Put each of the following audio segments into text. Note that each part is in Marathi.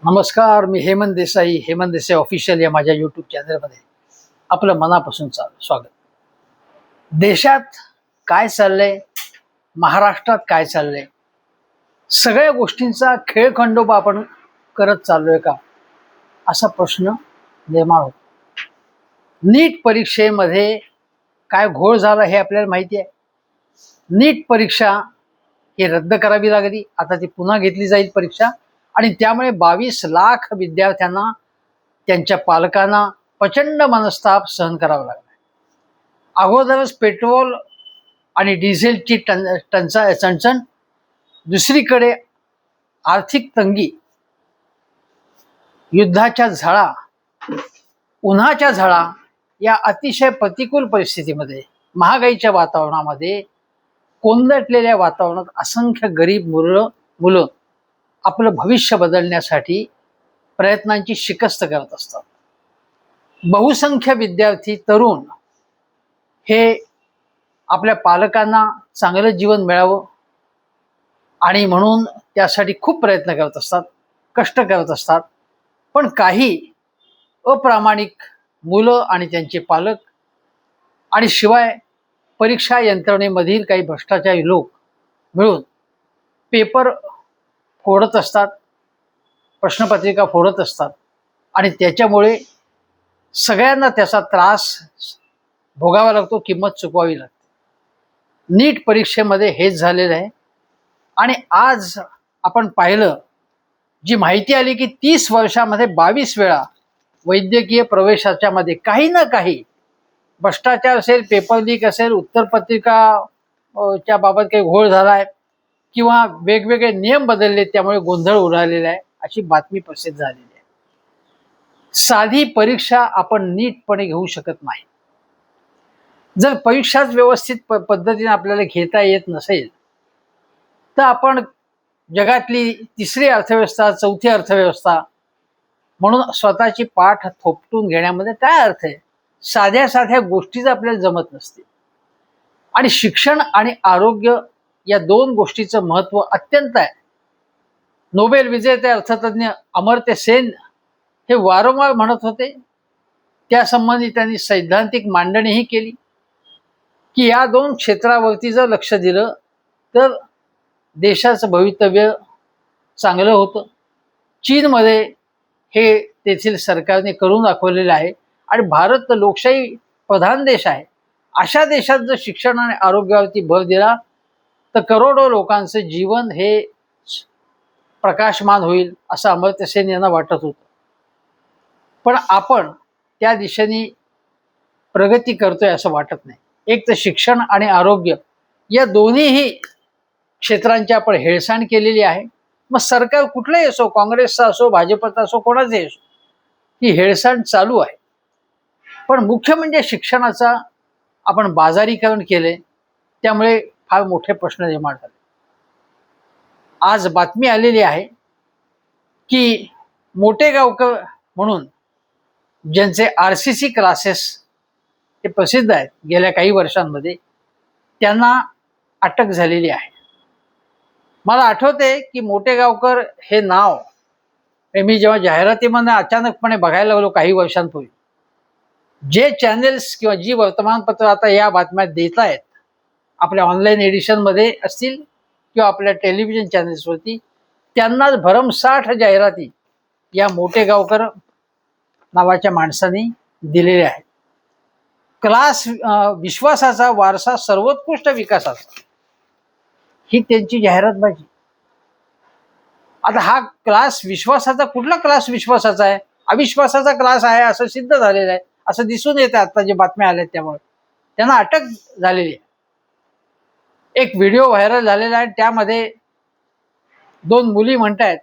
नमस्कार, मी हेमंत देसाई ऑफिशियल या माझ्या यूट्यूब चॅनलमध्ये आपलं मनापासून स्वागत. देशात काय चाललंय, महाराष्ट्रात काय चाललंय, सगळ्या गोष्टींचा खेळखंडोबा आपण करत चाललोय का, असा प्रश्न निर्माण होतो. नीट परीक्षेमध्ये काय घोळ झाला हे आपल्याला माहिती आहे. नीट परीक्षा ही रद्द करावी लागली, आता ती पुन्हा घेतली जाईल परीक्षा, आणि त्यामुळे 22 लाख विद्यार्थ्यांना, त्यांच्या पालकांना प्रचंड मनस्ताप सहन करावा लागला. अगोदरच पेट्रोल आणि डिझेलची चणचण, दुसरीकडे आर्थिक तंगी, युद्धाच्या झळा, उन्हाच्या झळा, या अतिशय प्रतिकूल परिस्थितीमध्ये, महागाईच्या वातावरणामध्ये, कोंदटलेल्या वातावरणात असंख्य गरीब मुलं आपलं भविष्य बदलण्यासाठी प्रयत्नांची शिकस्त करत असतात. बहुसंख्य विद्यार्थी, तरुण हे आपल्या पालकांना चांगलं जीवन मिळावं आणि म्हणून त्यासाठी खूप प्रयत्न करत असतात, कष्ट करत असतात. पण काही अप्रामाणिक मुलं आणि त्यांचे पालक, आणि शिवाय परीक्षा यंत्रणेमधील काही भ्रष्टाचारी लोक मिळून पेपर फोडत असतात, प्रश्नपत्रिका फोडत असतात, आणि त्याच्यामुळे सगळ्यांना त्याचा त्रास भोगावा लागतो, किंमत चुकवावी लागते. नीट परीक्षेमध्ये हेच झालेलं आहे. आणि आज आपण पाहिलं, जी माहिती आली की 30 वर्षामध्ये 22 वेळा वैद्यकीय प्रवेशाच्या मध्ये काही ना काही भ्रष्टाचार असेल, पेपर लीक असेल, उत्तरपत्रिका च्या बाबत काही घोळ झाला आहे, किंवा वेगवेगळे नियम बदलले, त्यामुळे गोंधळ उडालेला आहे, अशी बातमी प्रसिद्ध झालेली आहे. साधी परीक्षा आपण नीटपणे घेऊ शकत नाही. जर परीक्षाच व्यवस्थित पद्धतीने आपल्याला घेता येत नसेल, तर आपण जगातली तिसरी अर्थव्यवस्था, चौथी अर्थव्यवस्था म्हणून स्वतःची पाठ थोपटून घेण्यामध्ये काय अर्थ आहे? साध्या साध्या गोष्टीच आपल्याला जमत नसते. आणि शिक्षण आणि आरोग्य या दोन गोष्टीचं महत्त्व अत्यंत आहे. नोबेल विजेते अर्थतज्ञ अमर्त्य सेन हे वारंवार म्हणत होते, त्यासंबंधी त्यांनी सैद्धांतिक मांडणीही केली, की या दोन क्षेत्रावरती जर लक्ष दिलं तर देशाचं भवितव्य चांगलं होतं. चीनमध्ये हे तेथील सरकारने करून दाखवलेलं आहे, आणि भारत तर लोकशाही प्रधान देश आहे. अशा देशात जर शिक्षण आणि आरोग्यावरती भर दिला तर करोडो लोकांचं जीवन हे प्रकाशमान होईल, असं अमर्त्य सेन यांना वाटत होतं. पण आपण त्या दिशेने प्रगती करतोय असं वाटत नाही. एक तर शिक्षण आणि आरोग्य या दोन्हीही क्षेत्रांची आपण हेळसांड केलेली आहे. मग सरकार कुठलंही असो, काँग्रेसचा असो, भाजपचा असो, कोणाचंही असो, ही हेळसांड चालू आहे. पण मुख्य म्हणजे शिक्षणाचा आपण बाजारीकरण केले, त्यामुळे फार मोठे प्रश्न निर्माण झाले. आज बातमी आलेली आहे की मोटेगावकर म्हणून ज्यांचे RCC क्लासेस हे प्रसिद्ध आहेत गेल्या काही वर्षांमध्ये, त्यांना अटक झालेली आहे. मला आठवते की मोटेगावकर हे नाव मी जेव्हा जाहिरातीमध्ये अचानकपणे बघायला लागलो काही वर्षांपूर्वी, जे चॅनेल्स किंवा जी वर्तमानपत्र आता या बातम्या देत आहेत, आपल्या ऑनलाईन एडिशनमध्ये असतील किंवा आपल्या टेलिव्हिजन चॅनेल्सवरती, त्यांनाच भरमसाठ जाहिराती या मोटेगावकर नावाच्या माणसाने दिलेल्या आहेत. क्लास विश्वासाचा वारसा, सर्वोत्कृष्ट विकासाचा, ही त्यांची जाहिरातबाजी. आता हा क्लास विश्वासाचा, कुठला क्लास विश्वासाचा आहे? अविश्वासाचा क्लास आहे असं सिद्ध झालेलं आहे, असं दिसून येतं आता जे बातम्या आल्या त्यामुळे. त्यांना अटक झालेली आहे. एक व्हिडिओ व्हायरल झालेला आहे, त्यामध्ये 2 मुली म्हणतायत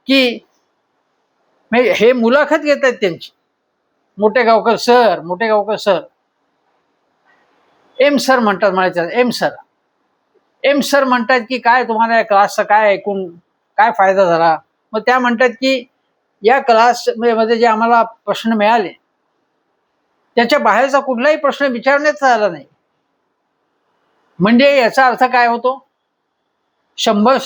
की हे मुलाखत घेत आहेत त्यांची, मोटेगावकर सर, एम सर म्हणतात, म्हणायचं एम सर म्हणतात की काय तुम्हाला या क्लासचा काय ऐकून काय फायदा झाला? मग त्या म्हणतात की या क्लासमध्ये जे आम्हाला प्रश्न मिळाले त्याच्या बाहेरचा कुठलाही प्रश्न विचारण्यात आला नाही. म्हणजे याचा अर्थ काय होतो? 100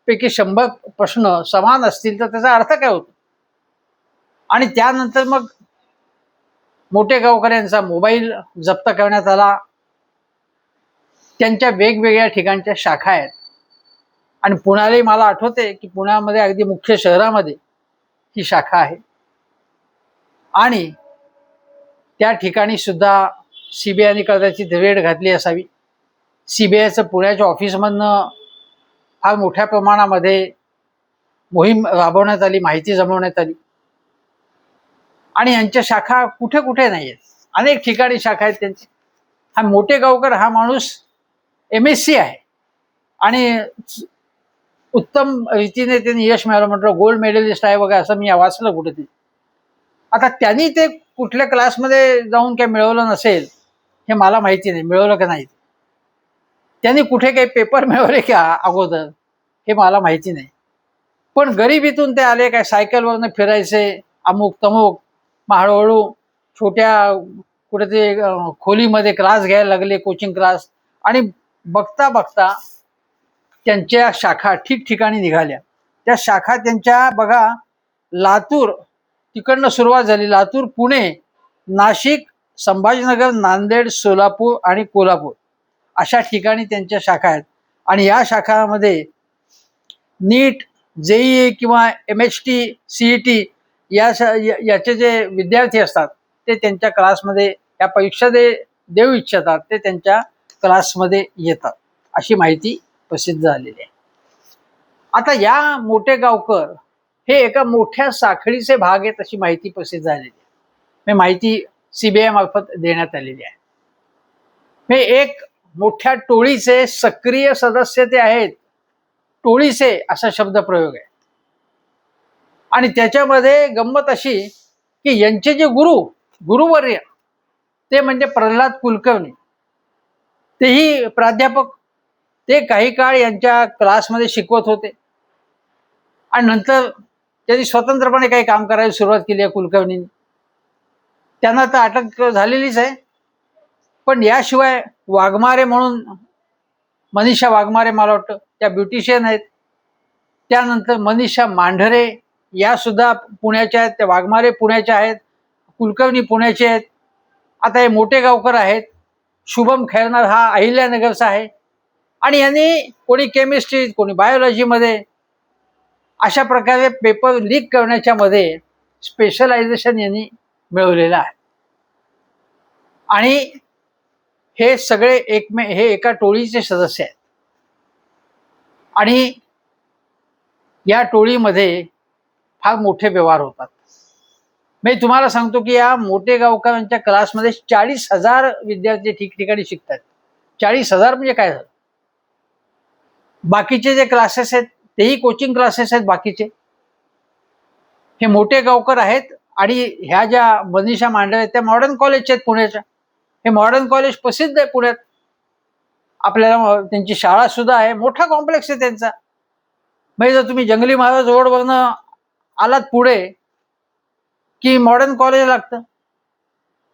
पैकी 100 प्रश्न समान असतील तर त्याचा अर्थ काय होतो? आणि त्यानंतर मग मोठे गावकऱ्यांचा मोबाईल जप्त करण्यात आला. त्यांच्या वेगवेगळ्या ठिकाणच्या शाखा आहेत आणि पुण्यालाही मला आठवते की पुण्यामध्ये अगदी मुख्य शहरामध्ये ही शाखा आहे आणि त्या ठिकाणी सुद्धा सीबीआयने कदाचित रेड घातली असावी. सीबीआयचं पुण्याच्या ऑफिसमधनं फार मोठ्या प्रमाणामध्ये मोहीम राबवण्यात आली, माहिती जमवण्यात आली आणि यांच्या शाखा कुठे कुठे नाही आहेत, अनेक ठिकाणी शाखा आहेत त्यांची. हा मोठे गावकर हा माणूस MSc आहे आणि उत्तम रीतीने त्यांनी यश मिळालं, म्हटलं गोल्ड मेडलिस्ट आहे वगैरे असं मी वाचलं कुठेतरी. आता त्यांनी ते कुठल्या क्लासमध्ये जाऊन काय मिळवलं नसेल हे मला माहिती नाही, मिळवलं का नाही. त्यांनी कुठे काही पेपर मिळवले का अगोदर हे मला माहिती नाही. पण गरिबीतून ते आले, काय सायकलवरनं फिरायचे अमुक तमुक, मग हळूहळू छोट्या कुठे ते खोलीमध्ये क्लास घ्यायला लागले, कोचिंग क्लास, आणि बघता बघता त्यांच्या शाखा ठिकठिकाणी निघाल्या. त्या शाखा त्यांच्या बघा, लातूर तिकडनं सुरुवात झाली, लातूर, पुणे, नाशिक, संभाजीनगर, नांदेड, सोलापूर आणि कोल्हापूर अशा ठिकाणी त्यांच्या शाखा आहेत. आणि या शाखांमध्ये नीट, JEE किंवा MHT, CET याचे जे विद्यार्थी असतात ते त्यांच्या क्लासमध्ये या परीक्षा देऊ इच्छितात ते त्यांच्या क्लासमध्ये येतात, अशी माहिती प्रसिद्ध झालेली आहे. आता या मोठे गावकर हे एका मोठ्या साखळीचे भाग आहेत अशी माहिती प्रसिद्ध झालेली आहे. माहिती CBI मार्फत देण्यात आलेली आहे. हे एक मोठ्या टोळीचे सक्रिय सदस्य ते आहेत. टोळीचे असा शब्दप्रयोग आहे. आणि त्याच्यामध्ये गंमत अशी की यांचे जे गुरुवर्य ते म्हणजे प्रल्हाद कुलकर्णी, तेही प्राध्यापक, ते काही काळ यांच्या क्लासमध्ये शिकवत होते आणि नंतर त्यांनी स्वतंत्रपणे काही काम करायला सुरुवात केली आहे कुलकर्णींनी. त्यांना तर अटक झालेलीच आहे. पण याशिवाय वाघमारे म्हणून, मनीषा वाघमारे मला वाटतं, त्या ब्युटिशियन आहेत. त्यानंतर मनीषा मांढरे या सुद्धा पुण्याच्या आहेत, त्या वाघमारे पुण्याच्या आहेत, कुलकर्णी पुण्याचे आहेत. आता हे मोठे गावकर आहेत. शुभम खैरनार हा अहिल्यानगरचा आहे आणि यांनी कोणी केमिस्ट्री, कोणी बायोलॉजीमध्ये अशा प्रकारे पेपर लीक करण्याच्या मध्ये स्पेशलायझेशन यांनी मिळवलेलं आहे. आणि हे सगळे हे एका टोळीचे सदस्य आहेत आणि या टोळीमध्ये फार मोठे व्यवहार होतात. मी तुम्हाला सांगतो की या मोठे गावकरांच्या क्लासमध्ये 40,000 विद्यार्थी ठिकठिकाणी शिकतात. 40,000 म्हणजे काय झालं. बाकीचे जे क्लासेस आहेत तेही कोचिंग क्लासेस आहेत बाकीचे. हे मोठे गावकर आहेत आणि ह्या ज्या मनीषा मांडरे आहेत त्या मॉडर्न कॉलेजच्या आहेत पुण्याच्या. हे मॉडर्न कॉलेज प्रसिद्ध आहे पुण्यात. आपल्याला त्यांची शाळा सुद्धा आहे, मोठा कॉम्प्लेक्स आहे त्यांचा. म्हणजे जर तुम्ही जंगली महाराज रोडवरनं आलात पुढे की मॉडर्न कॉलेज लागतं,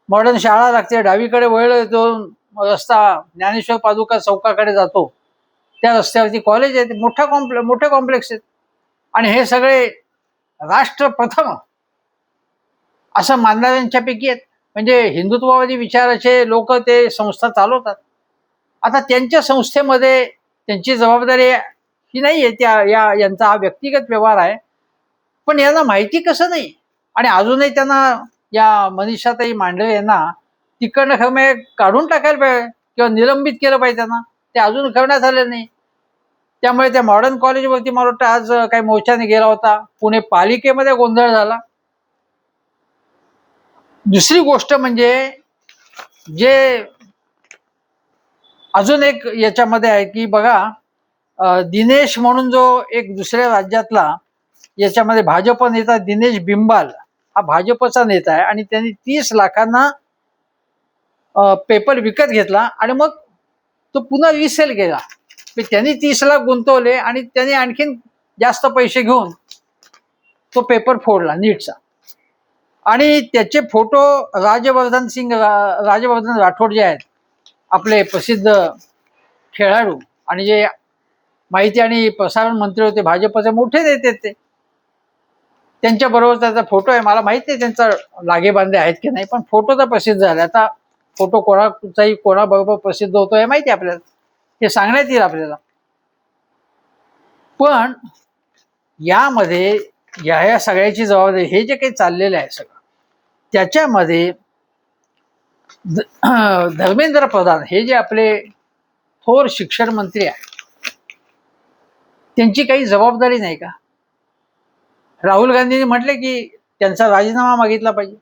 मॉडर्न शाळा लागते. डावीकडे वळलं तो रस्ता ज्ञानेश्वर पादुका चौकाकडे जातो, त्या रस्त्यावरती कॉलेज आहे. मोठे कॉम्प्लेक्स आहेत आणि हे सगळे राष्ट्रप्रथम असं मानणाऱ्यांच्यापैकी आहेत. म्हणजे हिंदुत्ववादी विचाराचे लोक ते संस्था चालवतात. आता त्यांच्या संस्थेमध्ये त्यांची जबाबदारी ही नाही आहे, यांचा हा व्यक्तिगत व्यवहार आहे. पण यांना माहिती कसं नाही, आणि अजूनही त्यांना या मनीषाताई मांढरे यांना तिकडनं खरं काढून टाकायला पाहिजे किंवा निलंबित केलं पाहिजे त्यांना. ते अजून करण्यात आलं नाही. त्यामुळे त्या मॉडर्न कॉलेजवरती मला वाटतं आज काही मोर्चाने गेला होता. पुणे पालिकेमध्ये गोंधळ झाला. दुसरी गोष्ट म्हणजे जे अजून एक याच्यामध्ये आहे की बघा, दिनेश म्हणून जो एक दुसऱ्या राज्यातला याच्यामध्ये भाजप नेता दिनेश बिंबाल हा भाजपचा नेता आहे आणि त्यांनी 30 लाखांना पेपर विकत घेतला आणि मग तो पुन्हा रिसेल केला. त्यांनी 30 लाख गुंतवले आणि त्यांनी आणखीन जास्त पैसे घेऊन तो पेपर फोडला नीटचा. आणि त्याचे फोटो राजवर्धन राठोड जे आहेत आपले प्रसिद्ध खेळाडू आणि जे माहिती आणि प्रसारण मंत्री होते, भाजपचे मोठे नेते ते, त्यांच्या बरोबर त्याचा फोटो आहे. मला माहित नाही त्यांचा लागेबांधे आहेत की नाही, पण फोटो तर प्रसिद्ध झाला. आता फोटो कोणाचाही कोणाबरोबर प्रसिद्ध होतो हे माहिती आहे आपल्याला, हे सांगण्यात येईल आपल्याला. पण यामध्ये या सगळ्याची जबाबदारी, हे जे काही चाललेलं आहे सगळं, त्याच्यामध्ये धर्मेंद्र प्रधान हे जे आपले थोर शिक्षण मंत्री आहेत, त्यांची काही जबाबदारी नाही का? राहुल गांधींनी म्हटले की त्यांचा राजीनामा मागितला पाहिजे,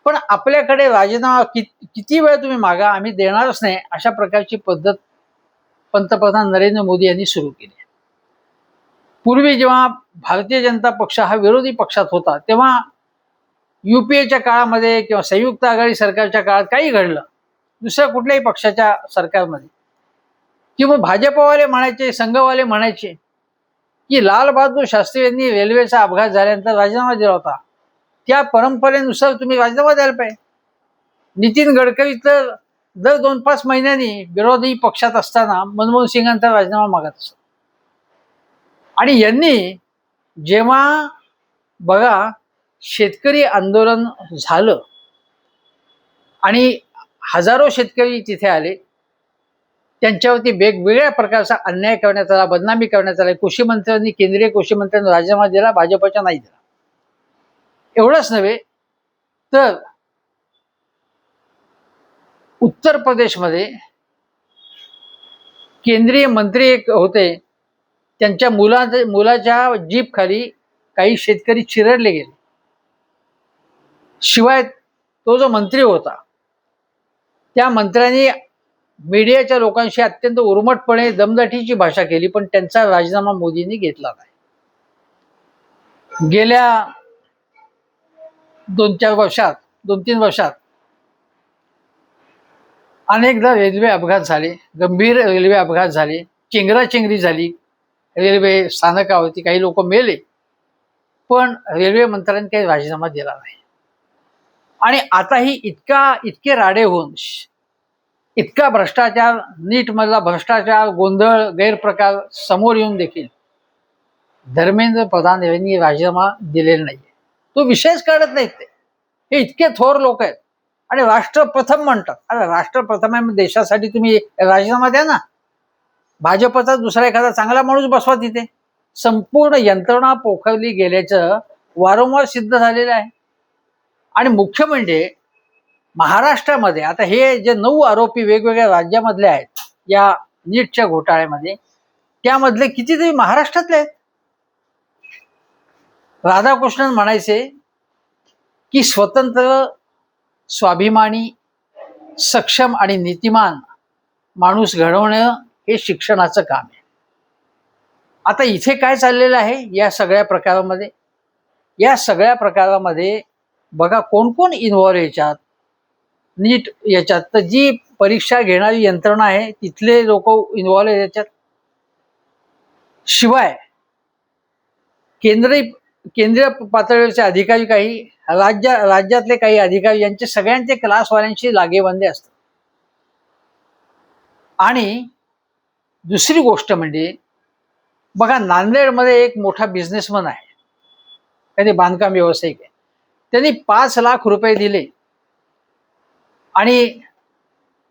पण आपल्याकडे राजीनामा किती वेळ तुम्ही मागा, आम्ही देणारच नाही, अशा प्रकारची पद्धत पंतप्रधान नरेंद्र मोदी यांनी सुरू केली. पूर्वी जेव्हा भारतीय जनता पक्ष हा विरोधी पक्षात होता, तेव्हा युपीएच्या काळामध्ये किंवा संयुक्त आघाडी सरकारच्या काळात काही घडलं, दुसऱ्या कुठल्याही पक्षाच्या सरकारमध्ये, किंवा भाजपवाले म्हणायचे, संघवाले म्हणायचे की लालबहादूर शास्त्री यांनी रेल्वेचा अपघात झाल्यानंतर राजीनामा दिला होता, त्या परंपरेनुसार तुम्ही राजीनामा द्यायला पाहिजे. नितीन गडकरी तर दर 2-5 महिन्यांनी विरोधी पक्षात असताना मनमोहन सिंगांचा राजीनामा मागत असत. आणि यांनी जेव्हा बघा शेतकरी आंदोलन झालं आणि हजारो शेतकरी तिथे आले, त्यांच्यावरती वेगवेगळ्या प्रकारचा अन्याय करण्यात आला, बदनामी करण्यात आला. कृषी मंत्र्यांनी, केंद्रीय कृषी मंत्र्यांनी राजीनामा दिला, भाजपच्या नाही दिला. एवढंच नव्हे तर उत्तर प्रदेशमध्ये केंद्रीय मंत्री एक होते, त्यांच्या मुलाच्या जीप खाली काही शेतकरी चिरडले गेले. शिवाय तो जो मंत्री होता, त्या मंत्र्यांनी मीडियाच्या लोकांशी अत्यंत उर्मटपणे दमदाटीची भाषा केली, पण त्यांचा राजीनामा मोदींनी घेतला नाही. गेल्या 2-3 वर्षात अनेकदा रेल्वे अपघात झाले, गंभीर रेल्वे अपघात झाले, चेंगराचेंगरी झाली रेल्वे स्थानकावरती, काही लोक मेले, पण रेल्वे मंत्र्यांनी काही राजीनामा दिला नाही. आणि आताही इतके राडे होऊन, इतका भ्रष्टाचार, नीट मधला भ्रष्टाचार, गोंधळ, गैरप्रकार समोर येऊन देखील धर्मेंद्र प्रधान यांनी राजीनामा दिलेला नाहीये. तो विषयच काढत नाहीत ते. हे इतके थोर लोक आहेत आणि राष्ट्रप्रथम म्हणतात. अरे राष्ट्रप्रथम आहे, देशासाठी तुम्ही राजीनामा द्या ना. भाजपचा दुसरा एखादा चांगला माणूस बसवा तिथे. संपूर्ण यंत्रणा पोखरली गेल्याचं वारंवार सिद्ध झालेलं आहे. आणि मुख्य म्हणजे महाराष्ट्रामध्ये आता हे जे 9 आरोपी वेगवेगळ्या राज्यामधले आहेत या नीटच्या घोटाळ्यामध्ये, त्यामधले कितीतरी महाराष्ट्रातले आहेत. राधाकृष्णन म्हणायचे की स्वतंत्र, स्वाभिमानी, सक्षम आणि नीतिमान माणूस घडवणं हे शिक्षणाचं काम आहे. आता इथे काय चाललेलं आहे या सगळ्या प्रकारामध्ये? या सगळ्या प्रकारामध्ये बघा कोण कोण इन्व्हॉल्व याच्यात, नीट याच्यात. तर जी परीक्षा घेणारी यंत्रणा आहे तिथले लोक इन्व्हॉल्व आहे याच्यात. शिवाय केंद्रीय पातळीवरचे अधिकारी, काही राज्यातले काही अधिकारी, यांचे सगळ्यांचे क्लासवाल्यांशी लागेबांधे असतात. आणि दुसरी गोष्ट म्हणजे बघा नांदेडमध्ये एक मोठा बिझनेसमन आहे, त्याने बांधकाम व्यावसायिक आहे. त्यांनी 5 लाख रुपये दिले आणि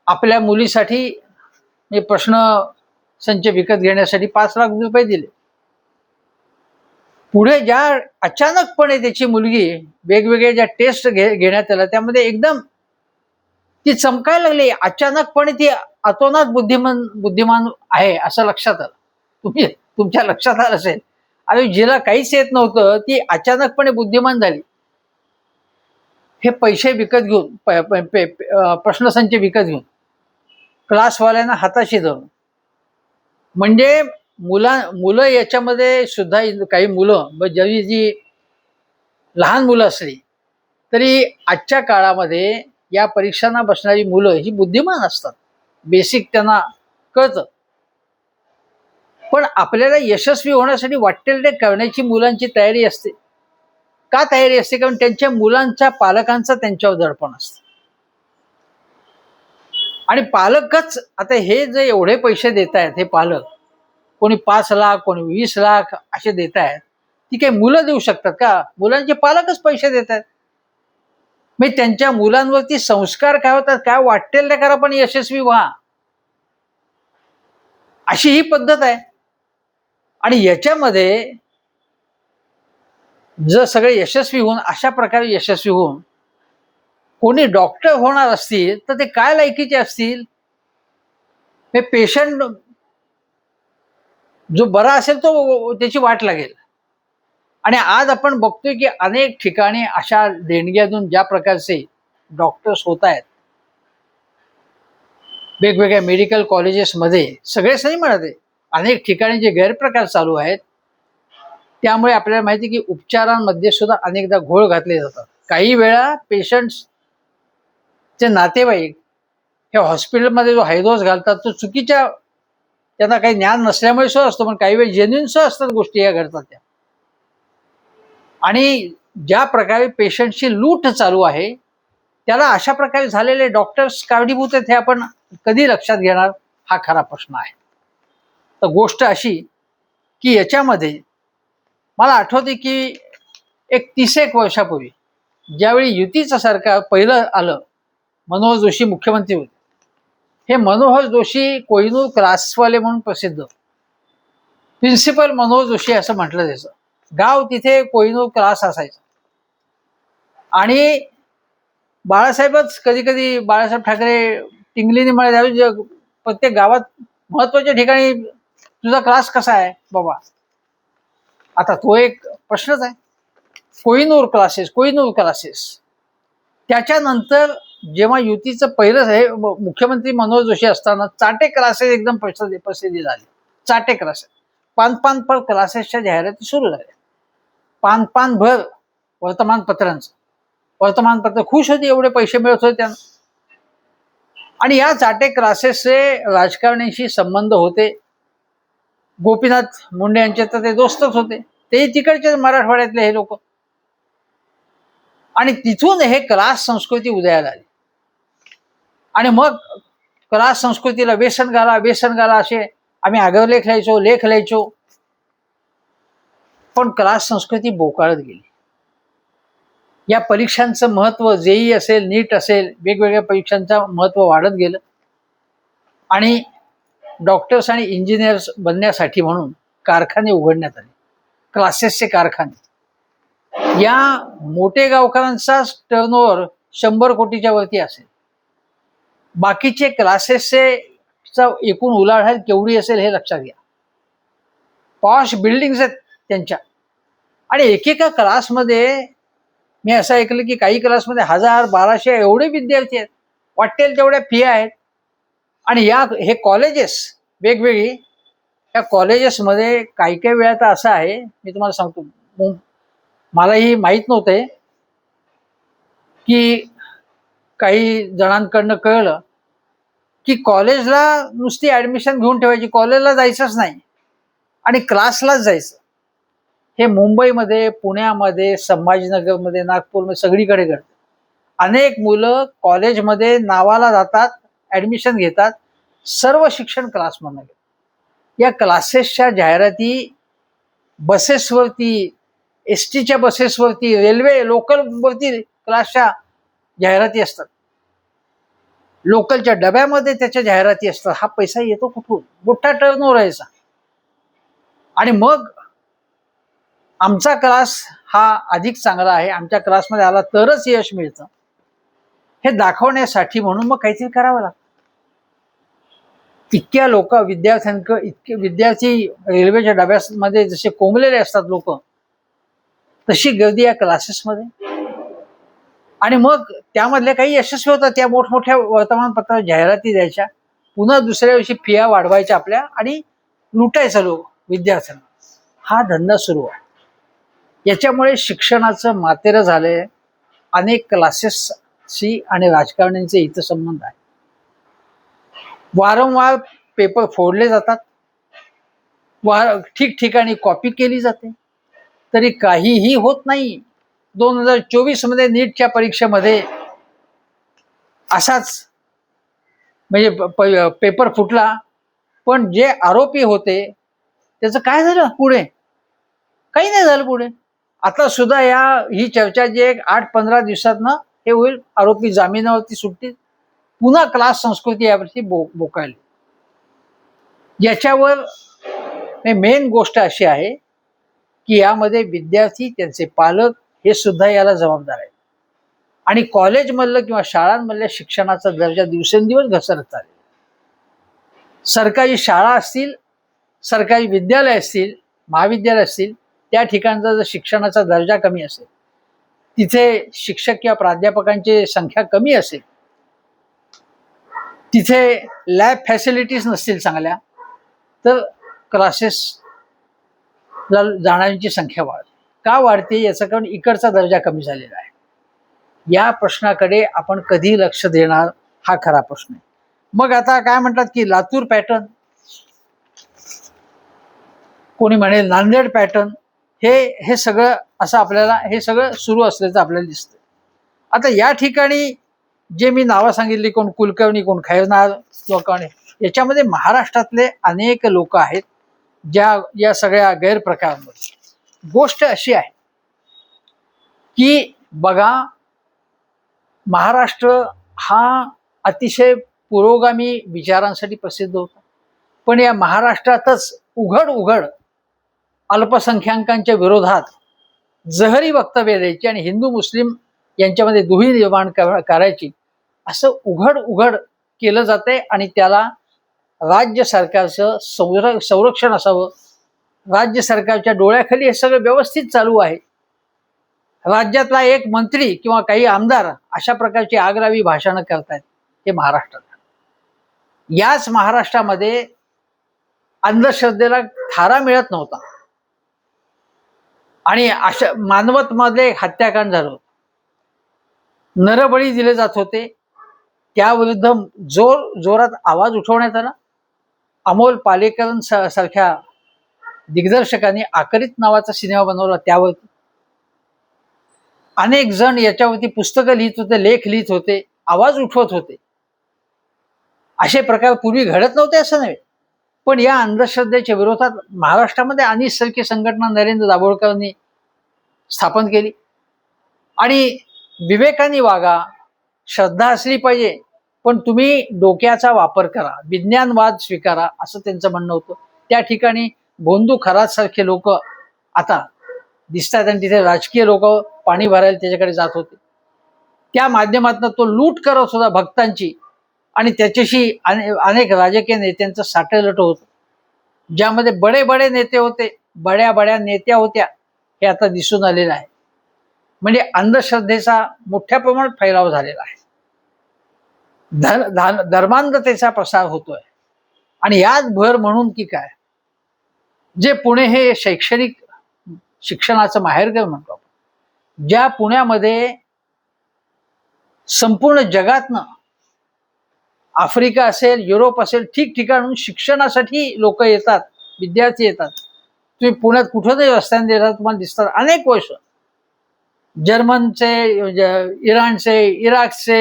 आपल्या मुलीसाठी प्रश्न संच विकत घेण्यासाठी 5 लाख रुपये दिले. पुढे ज्या अचानकपणे त्याची मुलगी वेगवेगळ्या ज्या टेस्ट घेण्यात आल्या त्यामध्ये एकदम ती चमकायला लागली. अचानकपणे ती अतोनात बुद्धिमान आहे असं लक्षात आलं. तुमच्या लक्षात आलं असेल, आणि जिला काहीच येत नव्हतं ती अचानकपणे बुद्धिमान झाली. हे पैसे विकत घेऊन, प्रश्नसंच विकत घेऊन, क्लासवाल्यांना हाताशी धरून. म्हणजे मुलं याच्यामध्ये सुद्धा, काही मुलं जरी जी लहान मुलं असली तरी आजच्या काळामध्ये या परीक्षांना बसणारी मुलं ही बुद्धिमान असतात, बेसिक त्यांना कळतं. पण आपल्याला यशस्वी होण्यासाठी वाटेल ते करण्याची मुलांची तयारी असते. का तयारी असते? कारण त्यांच्या मुलांच्या पालकांचं त्यांच्यावर दडपण असतं. आणि पालकच आता हे जे एवढे पैसे देत आहेत, हे पालक कोणी 5 लाख, कोणी 20 लाख असे देत आहेत, ती काही मुलं देऊ शकतात का? मुलांचे पालकच पैसे देतात. मग त्यांच्या मुलांवरती संस्कार काय होतात, काय वाटेल ते करा पण यशस्वी व्हा, अशी ही पद्धत आहे. आणि याच्यामध्ये जर सगळे यशस्वी होऊन अशा प्रकारे यशस्वी होऊन कोणी डॉक्टर होणार असतील तर ते काय लायकीचे असतील? हे पेशंट जो बरा असेल तो त्याची वाट लागेल. आणि आज आपण बघतोय की अनेक ठिकाणी अशा देणग्यातून ज्या प्रकारचे डॉक्टर्स होत आहेत, वेगवेगळ्या मेडिकल कॉलेजेसमध्ये, सगळेच नाही म्हणत आहे, अनेक ठिकाणी जे गैरप्रकार चालू आहेत, त्यामुळे आपल्याला माहिती आहे की उपचारांमध्ये सुद्धा अनेकदा घोळ घातले जातात. काही वेळा पेशंट्सचे नातेवाईक हे हॉस्पिटलमध्ये जो हैदोस घालतात तो चुकीच्या, त्यांना काही ज्ञान नसल्यामुळे सो असतो, पण काही वेळी जेन्युइन सो असतात गोष्टी या घडतात त्या. आणि ज्या प्रकारे पेशंटची लूट चालू आहे त्याला अशा प्रकारे झालेले डॉक्टर्स कारणीभूत आहेत हे आपण कधी लक्षात घेणार, हा खरा प्रश्न आहे. तर गोष्ट अशी की याच्यामध्ये मला आठवते की एक 30 वर्षापूर्वी ज्यावेळी युतीचं सरकार पहिलं आलं, मनोहर जोशी मुख्यमंत्री होते. हे मनोहर जोशी कोहिनूर क्लासवाले म्हणून प्रसिद्ध, प्रिन्सिपल मनोहर जोशी असं म्हटलं जायचं. गाव तिथे कोहिनूर क्लास असायचा. आणि बाळासाहेबच कधी कधी बाळासाहेब ठाकरे टिंगलीने म्हणाले प्रत्येक गावात महत्वाच्या ठिकाणी तुझा क्लास कसा आहे बाबा? आता तो एक प्रश्नच आहे. Kohinoor classes, Kohinoor classes. त्याच्यानंतर जेव्हा युतीचं पहिलं हे मुख्यमंत्री मनोहर जोशी असताना चाटे क्लासेस एकदम प्रसिद्धी झाली. चाटे क्लासेस, पान पर क्लासेसच्या जाहिराती सुरू झाल्या. पान भर वर्तमानपत्रांचं. वर्तमानपत्र खुश होती, एवढे पैसे मिळत होते त्यांना. आणि या चाटे क्लासेसचे राजकारण्यांशी संबंध होते. गोपीनाथ मुंडे यांचे तर ते दोस्तच होते, ते तिकडचे मराठवाड्यातले हे लोक. आणि तिथून हे क्लास संस्कृती उदयाला आली. आणि मग क्लास संस्कृतीला व्यसन घाला असे आम्ही आग्रहलेख लिहायचो, लेख लिहायचो. पण क्लास संस्कृती बोकाळत गेली. या परीक्षांचं महत्व, जेई असेल, नीट असेल, वेगवेगळ्या परीक्षांचं महत्व वाढत गेलं. आणि डॉक्टर्स आणि इंजिनियर्स बनण्यासाठी म्हणून कारखाने उघडण्यात आले, क्लासेसचे कारखाने. या मोठे गावकऱ्यांचा टर्नओव्हर 100 कोटीच्या वरती असेल. बाकीचे क्लासेसचे एकूण उलाढाल केवढी असेल हे लक्षात घ्या. पॉश बिल्डिंग्स आहेत त्यांच्या. आणि एकेका क्लासमध्ये मी असं ऐकलं की काही क्लासमध्ये 1000-1200 एवढे विद्यार्थी आहेत, वाटेल तेवढ्या फी आहेत. आणि हे कॉलेजेस वेगवेगळी, या कॉलेजेसमध्ये काही काही वेळा तर असं आहे, मी तुम्हाला सांगतो, मलाही माहीत नव्हते की काही जणांकडनं कळलं की कॉलेजला नुसती ऍडमिशन घेऊन ठेवायची, कॉलेजला जायचंच नाही आणि क्लासलाच जायचं. हे मुंबईमध्ये, पुण्यामध्ये, संभाजीनगरमध्ये, नागपूरमध्ये सगळीकडे घडतं. अनेक मुलं कॉलेजमध्ये नावाला जातात, ऍडमिशन घेतात, सर्व शिक्षण क्लासमधून घेतात. या क्लासेसच्या जाहिराती बसेसवरती, एसटीच्या बसेसवरती, रेल्वे लोकलवरती क्लासच्या जाहिराती असतात. लोकलच्या डब्यामध्ये त्याच्या जाहिराती असतात. हा पैसा येतो कुठून? मोठा टर्नओव्हर यायचा. आणि मग आमचा क्लास हा अधिक चांगला आहे, आमच्या क्लासमध्ये आला तरच यश मिळतं, हे दाखवण्यासाठी म्हणून मग काहीतरी करावं लागतं. इतके विद्यार्थी रेल्वेच्या डब्यामध्ये जसे कोंबलेले असतात लोक, तशी गर्दी या क्लासेसमध्ये. आणि मग त्यामधले काही यशस्वी होतात. त्या मोठमोठ्या वर्तमानपत्रात जाहिराती द्यायच्या, पुन्हा दुसऱ्या दिवशी फिया वाढवायच्या आपल्या आणि लुटायचं लोक विद्यार्थ्यांना. हा धंदा सुरू आहे. याच्यामुळे शिक्षणाचं मातेरं झालंय. अनेक क्लासेसशी आणि राजकारण्यांचे हितसंबंध आहे. वारंवार पेपर फोडले जातात, ठिकठिकाणी कॉपी केली जाते, तरी काहीही होत नाही. 2024 मध्ये नीटच्या परीक्षेमध्ये असाच म्हणजे पेपर फुटला, पण जे आरोपी होते त्याचं काय झालं पुढे? काही नाही झालं पुढे. आता सुद्धा ही चर्चा जी एक 8-15 दिवसातनं हे होईल, आरोपी जामिनावरती सुटतील, पुन्हा क्लास संस्कृती यावरती बोकाळली. याच्यावर मेन गोष्ट अशी आहे की यामध्ये विद्यार्थी, त्यांचे पालक हे सुद्धा याला जबाबदार आहेत. आणि कॉलेजमधलं किंवा शाळांमधल्या शिक्षणाचा दर्जा दिवसेंदिवस घसरत चाललेला. सरकारी शाळा असतील, सरकारी विद्यालय असतील, महाविद्यालय असतील, त्या ठिकाणचा जर शिक्षणाचा दर्जा कमी असेल, तिथे शिक्षक किंवा प्राध्यापकांची संख्या कमी असेल, तिथे लॅब फॅसिलिटीज नसतील चांगल्या, तर क्लासेसला जाणाऱ्यांची संख्या वाढते. का वाढते याचं कारण इकडचा दर्जा कमी झालेला आहे. या प्रश्नाकडे आपण कधी लक्ष देणार हा खरा प्रश्न आहे. मग आता काय म्हणतात की लातूर पॅटर्न, कोणी म्हणेल नांदेड पॅटर्न, हे सगळं असं आपल्याला हे सगळं सुरू असल्याचं आपल्याला दिसतं. आता या ठिकाणी जे मी नावं सांगितली, कोण कुलकर्णी, कोण खैरनार किंवा कोण, याच्यामध्ये महाराष्ट्रातले अनेक लोक आहेत या सगळ्या गैरप्रकारांमध्ये. गोष्ट अशी आहे की बघा, महाराष्ट्र हा अतिशय पुरोगामी विचारांसाठी प्रसिद्ध होता, पण या महाराष्ट्रातच उघड अल्पसंख्याकांच्या विरोधात जहरी वक्तव्य द्यायची आणि हिंदू मुस्लिम यांच्यामध्ये दुही निर्माण करायची, असं उघड केलं जाते. आणि त्याला राज्य सरकारचं संरक्षण असावं, राज्य सरकारच्या डोळ्याखाली हे सगळं व्यवस्थित चालू आहे. राज्यातला एक मंत्री किंवा काही आमदार अशा प्रकारची आगलावी भाषणं करतायत हे महाराष्ट्रात. याच महाराष्ट्रामध्ये अंधश्रद्धेला थारा मिळत नव्हता आणि अशा मानवत मध्ये हत्याकांड झालं होतं, नरबळी दिले जात होते. त्याविरुद्ध जोरात आवाज उठवण्यात आला. अमोल पालेकर सारख्या दिग्दर्शकांनी आकरीत नावाचा सिनेमा बनवला, त्यावरती अनेक जण याच्यावरती पुस्तकं लिहित होते, लेख लिहित होते, आवाज उठवत होते. असे प्रकार पूर्वी घडत नव्हते असं नव्हे, पण या अंधश्रद्धेच्या विरोधात महाराष्ट्रामध्ये अनिस सारखी संघटना नरेंद्र दाभोळकरांनी स्थापन केली. आणि विवेकाने वागा, श्रद्धा असली पाहिजे, पण तुम्ही डोक्याचा वापर करा, विज्ञानवाद स्वीकारा, असं त्यांचं म्हणणं होतं. त्या ठिकाणी भोंदू खरात सारखे लोक आता दिसतात आणि तिथे राजकीय लोक पाणी भरायला त्याच्याकडे जात होते. त्या माध्यमातून तो लूट करत होता भक्तांची आणि त्याच्याशी अनेक राजकीय नेत्यांचं साटेलट होतं, ज्यामध्ये बडे नेते होते, बड्या नेत्या होत्या, हे आता दिसून आलेलं आहे. म्हणजे अंधश्रद्धेचा मोठ्या प्रमाणात फैलाव झालेला आहे, धर्मांधतेचा प्रसार होतोय. आणि यात भर म्हणून की काय, जे पुणे हे शैक्षणिक शिक्षणाचं माहेरघर म्हणतो आपण, ज्या पुण्यामध्ये संपूर्ण जगातनं, आफ्रिका असेल, युरोप असेल, ठिकठिकाणून शिक्षणासाठी लोक येतात, विद्यार्थी येतात. तुम्ही पुण्यात कुठंही रस्त्याने गेला तुम्हाला दिसतात अनेक वर्ष जर्मनचे, इराणचे, इराकचे,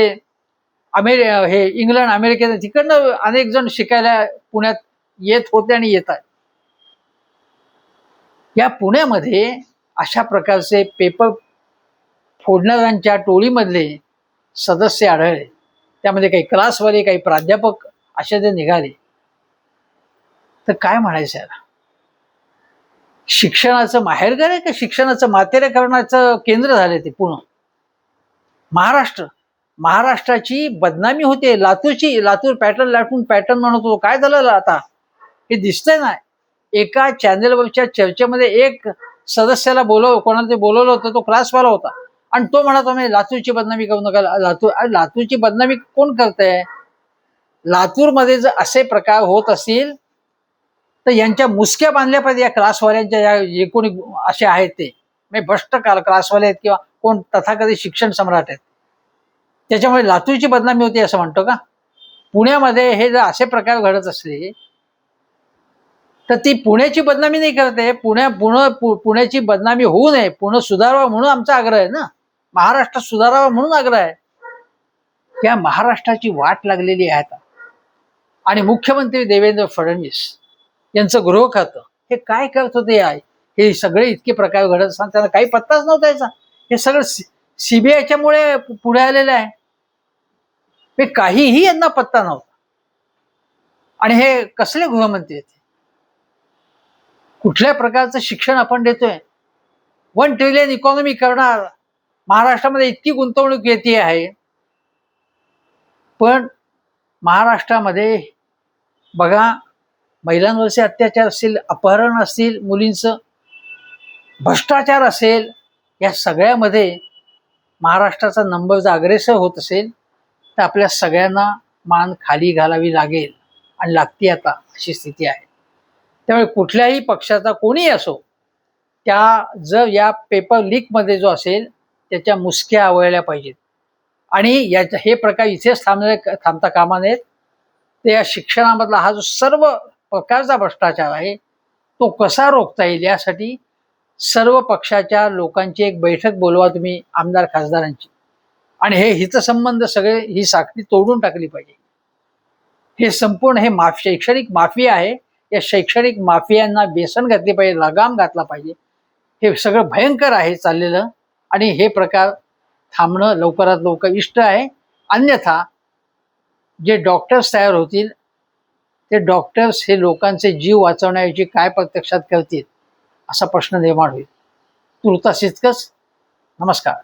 हे इंग्लंड, अमेरिकेचे, तिकडनं अनेक जण शिकायला पुण्यात येत होते आणि येतात. या पुण्यामध्ये अशा प्रकारचे पेपर फोडणाऱ्यांच्या टोळीमधले सदस्य आढळले. त्यामध्ये काही क्लासवाले, काही प्राध्यापक असे जे निघाले, तर काय म्हणायचं याला? शिक्षणाचं माहेरघर आहे का शिक्षणाचं मातेरकरणाचं केंद्र झाले ते पुणे? महाराष्ट्राची बदनामी होते. लातूर पॅटर्न म्हणत होतो. काय झालं आता हे दिसतंय ना. एका चॅनेलवरच्या चर्चेमध्ये एक सदस्याला कोणाला ते बोलवलं होतं, तो क्लासवाला होता आणि तो म्हणत होता लातूरची बदनामी करू नका. लातूरची बदनामी कोण करतंय? लातूरमध्ये जर असे प्रकार होत असतील तर यांच्या मुसक्या बांधल्या पाहिजे या क्लासवाल्यांच्या, जे कोणी असे आहेत ते, म्हणजे भ्रष्ट क्लासवाले आहेत किंवा कोण तथाकथित शिक्षण सम्राट आहेत. त्याच्यामुळे लातूरची बदनामी होती असं म्हणतो का? पुण्यामध्ये हे जर असे प्रकार घडत असले तर ती पुण्याची बदनामी नाही करते. पुण्याची बदनामी होऊ नये, पुणे सुधारावं म्हणून आमचा आग्रह आहे ना, महाराष्ट्र सुधारावा म्हणून आग्रह आहे. या महाराष्ट्राची वाट लागलेली आहे आता. आणि मुख्यमंत्री देवेंद्र फडणवीस यांचं गृह खातं हे काय करत होते? हे सगळे इतके प्रकार घडत असताना त्यांना काही पत्ताच नव्हता याचा. हे सगळं सीबीआयच्या मुळे पुढे आलेलं आहे. हे काहीही यांना पत्ता नव्हता. आणि हे कसले गृहमंत्री आहेत? कुठल्या प्रकारचं शिक्षण आपण देतोय? 1 ट्रिलियन इकॉनॉमी करणार, महाराष्ट्रामध्ये इतकी गुंतवणूक येते आहे, पण महाराष्ट्रामध्ये बघा, महिलांवरचे अत्याचार असतील, अपहरण असतील मुलींचं, भ्रष्टाचार असेल, या सगळ्यामध्ये महाराष्ट्राचा नंबर जर अग्रेसर होत असेल तर आपल्या सगळ्यांना मान खाली घालावी लागेल आणि लागते आता, अशी स्थिती आहे. त्यामुळे कुठल्याही पक्षाचा कोणीही असो, त्या जर या पेपर लीकमध्ये जो असेल त्याच्या मुसक्या आवळल्या पाहिजेत. आणि हे प्रकार इथेच थांबता कामा नयेत. ते या शिक्षणामधला हा जो सर्व प्रकारचा भ्रष्टाचार आहे तो कसा रोखता येईल यासाठी सर्व पक्षाच्या लोकांची एक बैठक बोलवा तुम्ही, आमदार खासदारांची, आणि हे हितसंबंध सगळे ही साखळी तोडून टाकली पाहिजे. हे संपूर्ण हे शैक्षणिक माफिया आहे, या शैक्षणिक माफियांना बेसन घातली पाहिजे, लगाम घातला पाहिजे. हे सगळं भयंकर आहे चाललेलं आणि हे प्रकार थांबणं लवकरात लवकर इष्ट आहे. अन्यथा जे डॉक्टर्स तयार होतील ते डॉक्टर्स हे लोकांचे जीव वाचवण्याची काय प्रत्यक्षात करतील असा प्रश्न निर्माण होईल. तुर्तास इतकंच. नमस्कार.